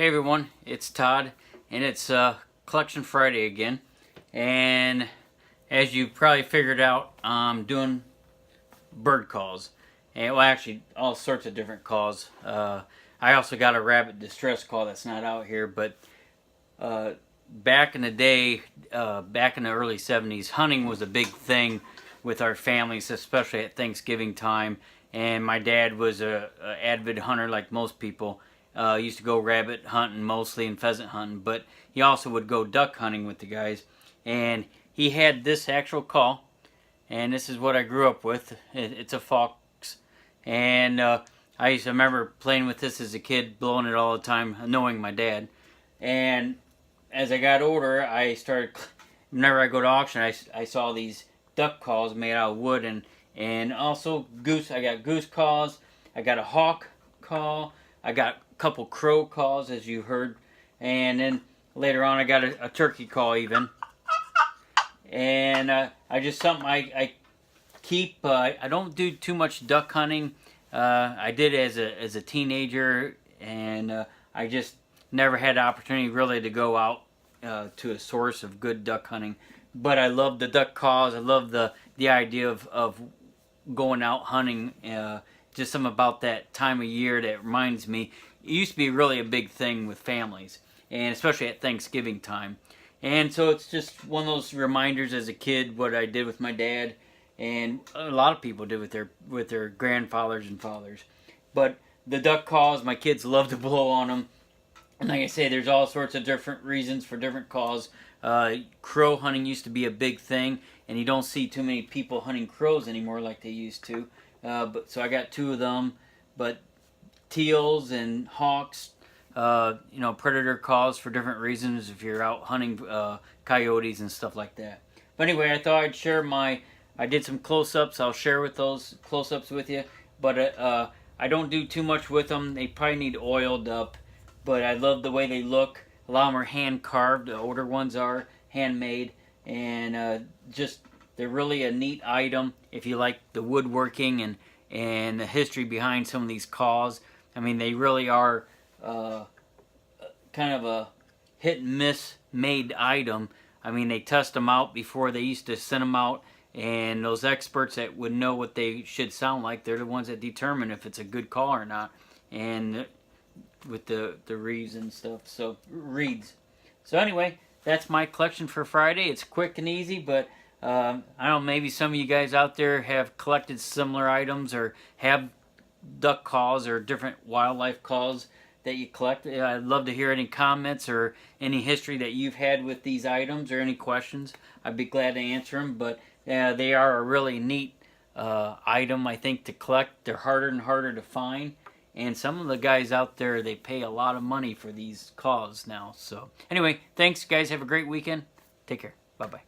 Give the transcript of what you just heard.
everyone, it's Todd, and it's Collection Friday again. And as you probably figured out, I'm doing bird calls. And well, actually, all sorts of different calls. I also got a rabbit distress call that's not out here, but back in the day, back in the early 70s, hunting was a big thing with our families, especially at Thanksgiving time. And my dad was a avid hunter like most people. Used to go rabbit hunting mostly and pheasant hunting, but he also would go duck hunting with the guys. And he had this actual call, and this is what I grew up with. It's a fox, and I used to remember playing with this as a kid, blowing it all the time, annoying my dad. And as I got older, I started, whenever I go to auction, I saw these duck calls made out of wood, and also goose. I got goose calls, I got a hawk call, I got a couple crow calls, as you heard, and then later on I got a turkey call even. And I just something I keep. I don't do too much duck hunting. I did as a teenager, and I just never had the opportunity really to go out to a source of good duck hunting. But I love the duck calls. I love the idea of going out hunting. Just something about that time of year that reminds me. It used to be really a big thing with families, and especially at Thanksgiving time. And so it's just one of those reminders as a kid what I did with my dad, and a lot of people did with their grandfathers and fathers. But the duck calls, my kids love to blow on them. And like I say, there's all sorts of different reasons for different calls. Crow hunting used to be a big thing, and you don't see too many people hunting crows anymore like they used to. So I got two of them. But teals and hawks, predator calls for different reasons if you're out hunting coyotes and stuff like that. But anyway, I thought I'd share I did some close-ups. I'll share with those close-ups with you. But I don't do too much with them. They probably need oiled up. But I love the way they look. A lot of them are hand-carved. The older ones are handmade. And just, they're really a neat item if you like the woodworking and the history behind some of these calls. I mean, they really are kind of a hit-and-miss made item. I mean, they test them out before they used to send them out. And those experts that would know what they should sound like, they're the ones that determine if it's a good call or not. And with the reeds and stuff. So, reeds. So anyway, that's my collection for Friday. It's quick and easy, but I don't know, maybe some of you guys out there have collected similar items or have duck calls or different wildlife calls that you collect. I'd love to hear any comments or any history that you've had with these items or any questions. I'd be glad to answer them, but they are a really neat item, I think, to collect. They're harder and harder to find, and some of the guys out there, they pay a lot of money for these calls now. So anyway, thanks guys, have a great weekend. Take care. Bye-bye.